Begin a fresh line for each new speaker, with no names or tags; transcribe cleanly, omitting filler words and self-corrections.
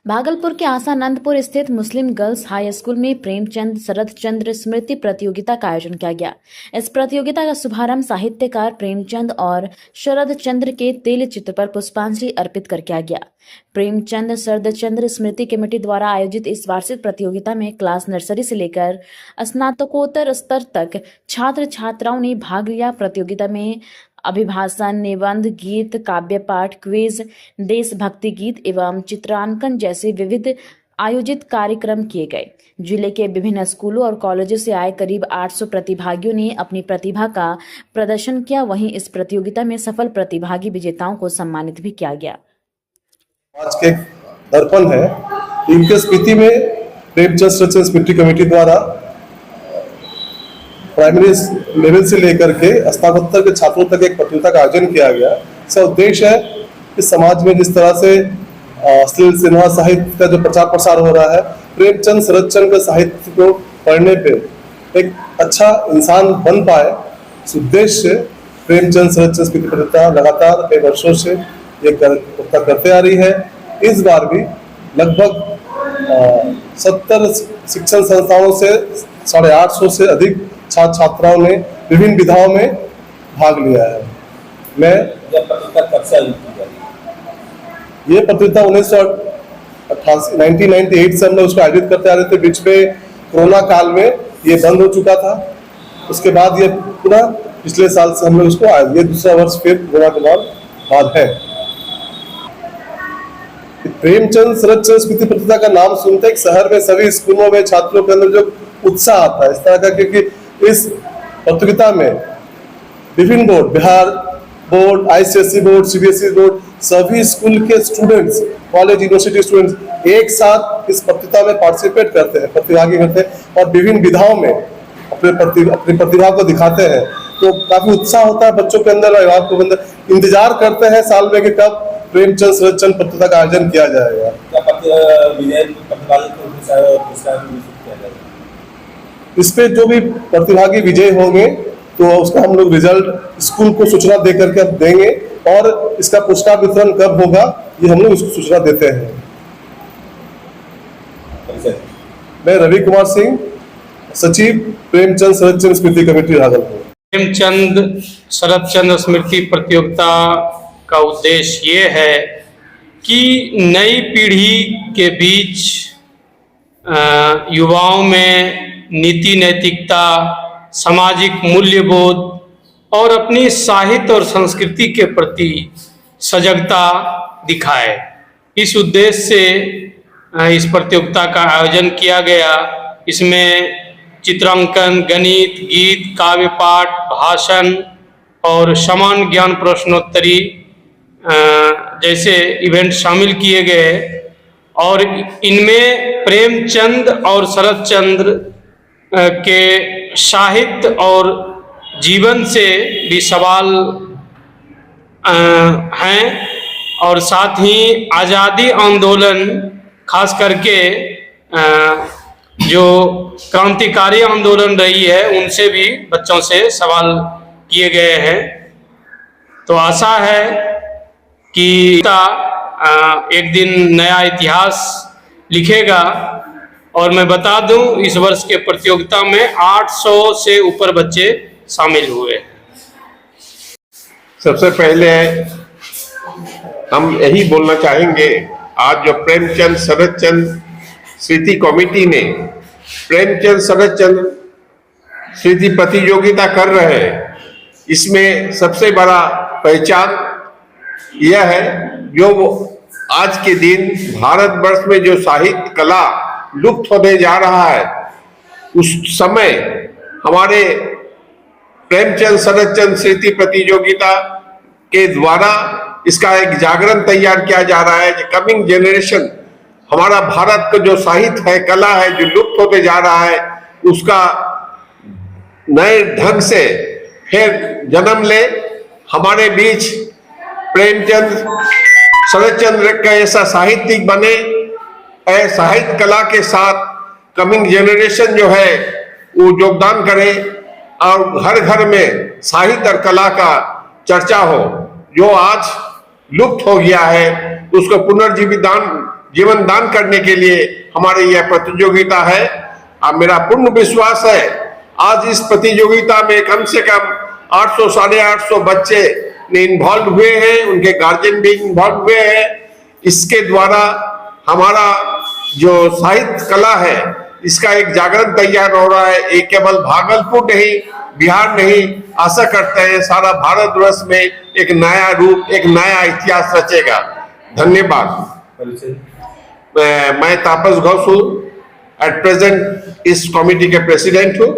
भागलपुर के आसानंदपुर स्थित मुस्लिम girls high school में प्रेमचंद शरद चंद्र स्मृति प्रतियोगिता का आयोजन किया गया। इस प्रतियोगिता का शुभारंभ साहित्यकार प्रेमचंद और शरद चंद्र के तेल चित्र पर पुष्पांजलि अर्पित कर किया गया। प्रेमचंद शरद चंद्र स्मृति कमेटी द्वारा आयोजित इस वार्षिक प्रतियोगिता में क्लास नर्सरी से लेकर स्नातकोत्तर स्तर तक छात्र छात्राओं ने भाग लिया। प्रतियोगिता में अभिभाषण, निबंध, गीत, काव्य पाठ, क्विज, देशभक्ति गीत एवं चित्रांकन जैसे विविध आयोजित कार्यक्रम किए गए। जिले के विभिन्न स्कूलों और कॉलेजों से आए करीब 800 प्रतिभागियों ने अपनी प्रतिभा का प्रदर्शन किया। वहीं इस प्रतियोगिता में सफल प्रतिभागी विजेताओं को सम्मानित भी किया गया।
आज के दर्पण है, इनके स्मृति में प्रेमचंद शरद स्मृति कमेटी द्वारा प्राइमरी लेवल से लेकर के स्नातकोत्तर के छात्रों तक एक प्रतियोगिता का आयोजन किया गया। इसका उद्देश्य है कि समाज में जिस तरह से अश्लील सिनेमा साहित्य का जो प्रचार प्रसार हो रहा है, प्रेमचंद शरद चंद्र के साहित्य को पढ़ने पे एक अच्छा इंसान बन पाए, इस उद्देश्य से प्रेमचंद शरद चंद्र स्मृति प्रतियोगिता लगातार कई वर्षों से ये प्रतियोगिता करते आ रही है। इस बार भी लगभग 70 शिक्षण संस्थाओं से 850 से अधिक छात्र छात्राओं ने विभिन्न विधाओं में भाग लिया है। ये प्रतियोगिता 1998 से हम लोग उसको आयोजित करते आ रहे थे। बीच में कोरोना काल में ये बंद हो चुका था। उसके बाद ये पूरा पिछले साल से हम लोग उसको ये दूसरा वर्ष फिर कोरोना के बाद है। प्रेमचंद शरद चंद्र स्मृति प्रतियोगिता का नाम सुनते एक शहर में सभी स्कूलों में छात्रों के अंदर जो उत्साह आता है इस तरह का, क्योंकि इस प्रतियोगिता में विभिन्न board, Bihar board, ICSE board, CBSE board, सभी स्कूल के स्टूडेंट्स, कॉलेज यूनिवर्सिटी स्टूडेंट्स एक साथ इस प्रतियोगिता में पार्टिसिपेट करते हैं, प्रतिभागी करते हैं और विभिन्न विधाओं में अपनी प्रतिभा को दिखाते हैं। तो काफी उत्साह होता है बच्चों के अंदर, अभिभावकों के अंदर। इंतजार करते हैं साल में कि कब प्रेमचंद शरद चंद्र प्रतियोगिता का आयोजन किया जाएगा। इस पे जो भी प्रतिभागी विजय होंगे तो उसका हम लोग रिजल्ट स्कूल को सूचना दे करके देंगे और इसका पुरस्कार वितरण कब होगा ये हम लोग इसको सूचना देते हैं। मैं रवि कुमार सिंह, सचिव प्रेमचंद शरद चंद्र स्मृति कमेटी भागलपुर।
प्रेमचंद शरद चंद्र स्मृति प्रतियोगिता का उद्देश्य ये है कि नई पीढ़ी के बीच युवाओं में नीति नैतिकता, सामाजिक मूल्यबोध और अपनी साहित्य और संस्कृति के प्रति सजगता दिखाए। इस उद्देश्य से इस प्रतियोगिता का आयोजन किया गया। इसमें चित्रांकन, गणित, गीत, काव्य पाठ, भाषण और समान ज्ञान प्रश्नोत्तरी जैसे इवेंट शामिल किए गए और इनमें प्रेमचंद और शरद चंद्र के साहित्य और जीवन से भी सवाल हैं और साथ ही आज़ादी आंदोलन, खास करके जो क्रांतिकारी आंदोलन रही है उनसे भी बच्चों से सवाल किए गए हैं। तो आशा है कि एक दिन नया इतिहास लिखेगा। और मैं बता दूं, इस वर्ष के प्रतियोगिता में 800 से ऊपर बच्चे शामिल हुए।
सबसे पहले हम यही बोलना चाहेंगे, आज जो प्रेमचंद शरद चंद्र स्मृति कमेटी ने प्रेमचंद शरद चंद्र स्मृति प्रतियोगिता कर रहे हैं, इसमें सबसे बड़ा पहचान यह है जो आज के दिन भारतवर्ष में जो साहित्य कला लुप्त होने जा रहा है, उस समय हमारे प्रेमचंद शरद चंद्र स्मृति प्रतियोगिता के द्वारा इसका एक जागरण तैयार किया जा रहा है कि कमिंग जनरेशन, हमारा भारत का जो साहित्य है, कला है, जो लुप्त होते जा रहा है, उसका नए ढंग से फिर जन्म ले। हमारे बीच प्रेमचंद शरद चंद्र का ऐसा साहित्यिक बने, साहित्य कला के साथ कमिंग जनरेशन जो है वो योगदान करे और हर घर में साहित्य और कला का चर्चा हो। जो आज लुप्त हो गया है उसको पुनर्जीवित जीवन दान करने के लिए हमारी यह प्रतियोगिता है। अब मेरा पूर्ण विश्वास है आज इस प्रतियोगिता में कम से कम 800 साढ़े 800 बच्चे ने इन्वॉल्व हुए हैं, उनके गार्जियन भी इन्वॉल्व हुए हैं। इसके द्वारा हमारा जो साहित्य कला है इसका एक जागरण तैयार हो रहा है। एक केवल भागलपुर नहीं, बिहार नहीं, आशा करते हैं सारा भारतवर्ष में एक नया रूप, एक नया इतिहास रचेगा। धन्यवाद। मैं तापस घोष हूँ, एट प्रेजेंट इस कमेटी के प्रेसिडेंट हूँ।